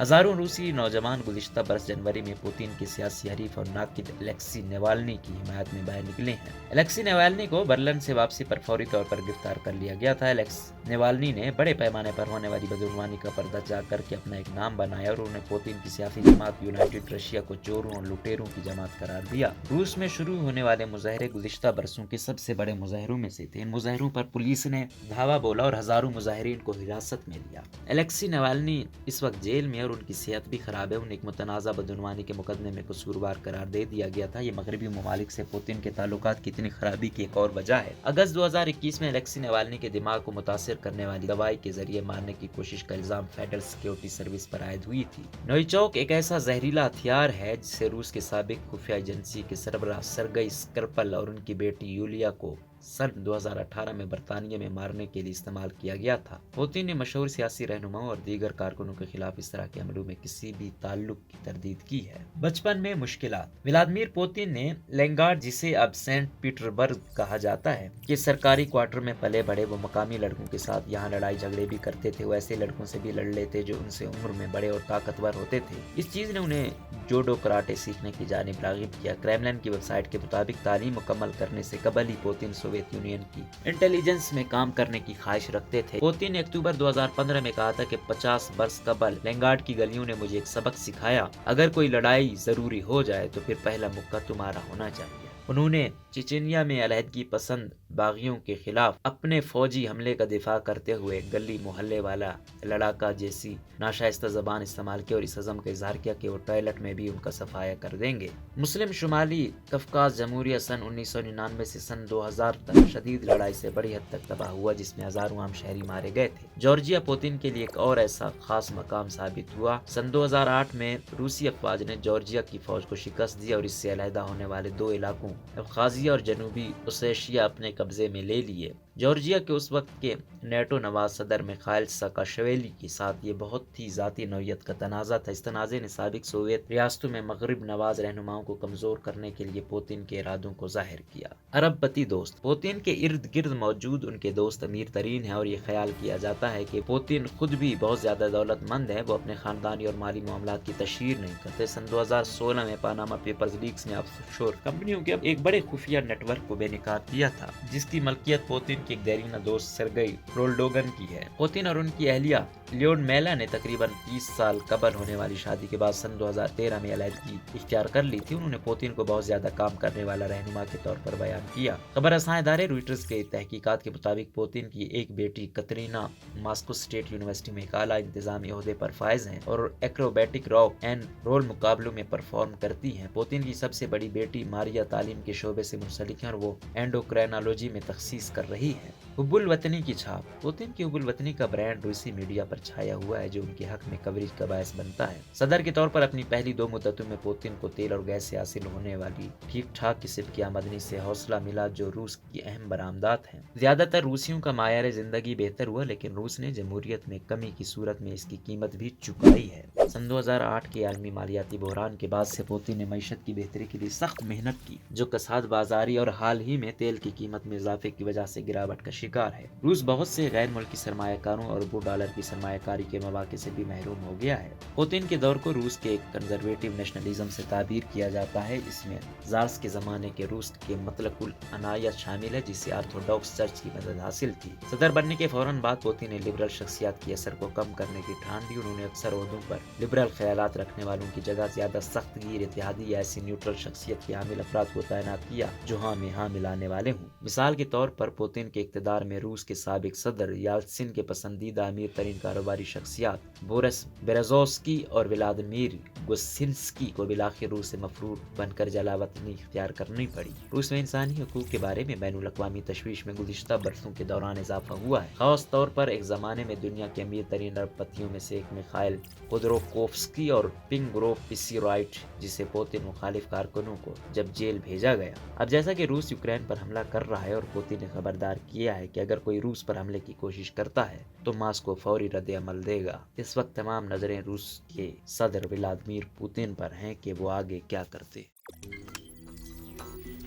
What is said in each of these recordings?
ہزاروں روسی نوجوان گزشتہ برس جنوری میں پوتین کے سیاسی حریف اور ناقد الیکسی نوالنی کی حمایت میں باہر نکلے ہیں۔ الیکسی نوالنی کو برلن سے واپسی پر فوری طور پر گرفتار کر لیا گیا تھا۔ الیکسی نوالنی نے بڑے پیمانے پر ہونے والی بدعنوانی کا پردہ چاک کر کے اپنا ایک نام بنایا اور انہوں نے پوتین کی سیاسی جماعت یونائٹڈ رشیا کو چوروں اور لٹیروں کی جماعت قرار دیا۔ روس میں شروع ہونے والے مظاہرے گزشتہ برسوں کے سب سے بڑے مظاہروں میں سے تھے۔ ان مظاہروں پر پولیس نے دھاوا بولا اور ہزاروں مظاہرین کو حراست میں لیا۔ الیکسی نوالنی اس وقت جیل میں اور ان کی صحت بھی خراب ہے۔ انہیں ایک متنازع بدعنوانی کے مقدمے میں قصوروار قرار دے دیا گیا تھا۔ یہ مغربی ممالک سے پوتین کے تعلقات کی اتنی خرابی کی ایک اور وجہ ہے۔ اگست 2021 میں الیکسی نوالنی کے دماغ کو متاثر کرنے والی دوائی کے ذریعے مارنے کی کوشش کا الزام فیڈرل سیکیورٹی سروس پر عائد ہوئی تھی۔ نویچوک ایک ایسا زہریلا ہتھیار ہے جسے روس کے سابق خفیہ ایجنسی کے سربراہ سرگئی اسکرپل اور ان کی بیٹی یولیا کو سن 2018 میں برطانیہ میں مارنے کے لیے استعمال کیا گیا تھا۔ پوتین نے مشہور سیاسی رہنماؤں اور دیگر کارکنوں کے خلاف اس طرح کے عملوں میں کسی بھی تعلق کی تردید کی ہے۔ بچپن میں مشکلات۔ ولادیمیر پوتین نے لینگارڈ، جسے اب سینٹ پیٹربرگ کہا جاتا ہے، کے سرکاری کوارٹر میں پلے بڑھے۔ وہ مقامی لڑکوں کے ساتھ یہاں لڑائی جھگڑے بھی کرتے تھے۔ وہ ایسے لڑکوں سے بھی لڑ لیتے جو ان سے عمر میں بڑے اور طاقتور ہوتے تھے۔ اس چیز نے انہیں جوڈو کراٹے سیکھنے کی جانب راغب کیا۔ کریملن کی ویب سائٹ کے مطابق تعلیم مکمل کرنے سے قبل ہی پوتین سوویت یونین کی انٹیلیجنس میں کام کرنے کی خواہش رکھتے تھے۔ پوتین نے اکتوبر 2015 میں کہا تھا کہ 50 برس قبل لینگارڈ کی گلیوں نے مجھے ایک سبق سکھایا، اگر کوئی لڑائی ضروری ہو جائے تو پھر پہلا مکہ تمہارا ہونا چاہیے۔ انہوں نے چچینیا میں علیحدگی پسند باغیوں کے خلاف اپنے فوجی حملے کا دفاع کرتے ہوئے گلی محلے والا لڑاکا جیسی ناشائستہ زبان استعمال کی اور اس عزم کا اظہار کیا کہ وہ ٹوائلٹ میں بھی ان کا صفایا کر دیں گے۔ مسلم شمالی قفقاز جمہوریہ سن 1999 سے سن 2000 تک شدید لڑائی سے بڑی حد تک تباہ ہوا، جس میں ہزاروں عام شہری مارے گئے تھے۔ جارجیا پوتین کے لیے ایک اور ایسا خاص مقام ثابت ہوا۔ سن 2008 میں روسی افواج نے جارجیا کی فوج کو شکست دی اور اس سے علیحدہ ہونے والے دو علاقوں ابخازیہ اور جنوبی اوسیشیا اپنے قبضے میں لے لیے۔ جارجیا کے اس وقت کے نیٹو نواز صدر میخائیل ساکاشویلی کے ساتھ یہ بہت ہی ذاتی نوعیت کا تنازع تھا۔ اس تنازع نے سابق سوویت ریاستوں میں مغرب نواز رہنماؤں کو کمزور کرنے کے لیے پوتین کے ارادوں کو ظاہر کیا۔ ارب پتی دوست۔ پوتین کے ارد گرد موجود ان کے دوست امیر ترین ہیں اور یہ خیال کیا جاتا ہے کہ پوتین خود بھی بہت زیادہ دولت مند ہے۔ وہ اپنے خاندانی اور مالی معاملات کی تشہیر نہیں کرتے۔ سن 2016 میں پاناما پیپرز لیکس نے آف شور کمپنیوں کے ایک بڑے خفیہ نیٹ ورک کو بے نقاب کیا تھا، جس کی ملکیت پوتین کے ایک دیرینہ دوست سرگئی رولڈوگن کی ہے۔ پوتین اور ان کی اہلیہ لیون میلا نے تقریباً 30 سال قبل ہونے والی شادی کے بعد سن 2013 میں علیحدگی اختیار کر لی تھی۔ انہوں نے پوتین کو بہت زیادہ کام کرنے والا رہنما کے طور پر بیان کیا۔ خبر رساں ادارے روئٹرز کے تحقیقات کے مطابق پوتین کی ایک بیٹی کترینا ماسکو اسٹیٹ یونیورسٹی میں ایک اعلیٰ انتظامی عہدے پر فائز ہیں اور ایکروبیٹک راک اینڈ رول مقابلوں میں پرفارم کرتی ہیں۔ پوتین کی سب سے بڑی بیٹی ماریا تعلیم کے شعبے سے منسلک ہیں اور وہ اینڈوکرائنالوجی میں تخصیص کر رہی ہے۔ حب الوطنی کی چھاپ۔ پوتین کی حب الوطنی کا برانڈ روسی میڈیا پر چھایا ہوا ہے، جو ان کے حق میں کوریج کا باعث بنتا ہے۔ صدر کے طور پر اپنی پہلی 2 مدتوں میں پوتین کو تیل اور گیس سے حاصل ہونے والی ٹھیک ٹھاک قسم کی آمدنی سے حوصلہ ملا، جو روس کی اہم برآمدات ہیں۔ زیادہ تر روسیوں کا معیار زندگی بہتر ہوا، لیکن روس نے جمہوریت میں کمی کی صورت میں اس کی قیمت بھی چکائی ہے۔ سن 2008 کے عالمی مالیاتی بحران کے بعد سے پوتین نے معیشت کی بہتری کے لیے سخت محنت کی، جو کساد بازاری اور حال ہی میں تیل کی قیمت میں اضافے کی وجہ سے گراوٹ کا شکار ہے۔ روس بہت سے غیر ملکی سرمایہ کاروں اور اربوں ڈالر کی سرمایہ کاری کے مواقع سے بھی محروم ہو گیا ہے۔ پوتین کے دور کو روس کے کنزرویٹو نیشنلزم سے تعبیر کیا جاتا ہے۔ اس میں زارس کے زمانے کے روس کے مطلق العنایت شامل ہے، جس سے آرتھوڈاکس چرچ کی مدد حاصل تھی۔ صدر بننے کے فوراً بعد پوتین نے لبرل شخصیات کی اثر کو کم کرنے کی ٹھان لی۔ انہوں نے اکثر عہدوں پر لبرل خیالات رکھنے والوں کی جگہ زیادہ سخت گیر اتحادی یا ایسی نیوٹرل شخصیت کے حامل افراد کو تعینات کیا جو ہاں میں ہاں ملانے والے ہوں۔ مثال کے طور پر پوتین کے اقتدار میں روس کے سابق صدر یلتسن کے پسندیدہ امیر ترین کاروباری شخصیات بورس بیرزوسکی اور ولادیمیر گوسنسکی کو بالآخر روس سے مفرور بن کر جلا وطنی اختیار کرنی پڑی۔ روس میں انسانی حقوق کے بارے میں بین الاقوامی تشویش میں گزشتہ برسوں کے دوران اضافہ ہوا ہے، خاص طور پر ایک زمانے میں دنیا کے امیر ترین ارب پتیوں میں سے ایک میخائیل خودروکوفسکی اور پنگرو پیسیرائٹ، جسے پوتین مخالف کارکنوں کو جب جیل بھیجا گیا۔ اب جیسا کہ روس یوکرین پر حملہ کر رہا ہے اور پوتین نے خبردار کیا ہے کہ اگر کوئی روس پر حملے کی کوشش کرتا ہے تو ماسکو فوری رد عمل دے گا۔ اس وقت تمام نظریں روس کے صدر ولادیمیر پوتین پر ہیں کہ وہ آگے کیا کرتے۔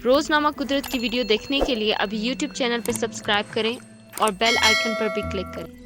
روزنامہ قدرت کی ویڈیو دیکھنے کے لیے ابھی یوٹیوب چینل پر سبسکرائب کریں اور بیل آئیکن پر بھی کلک کریں۔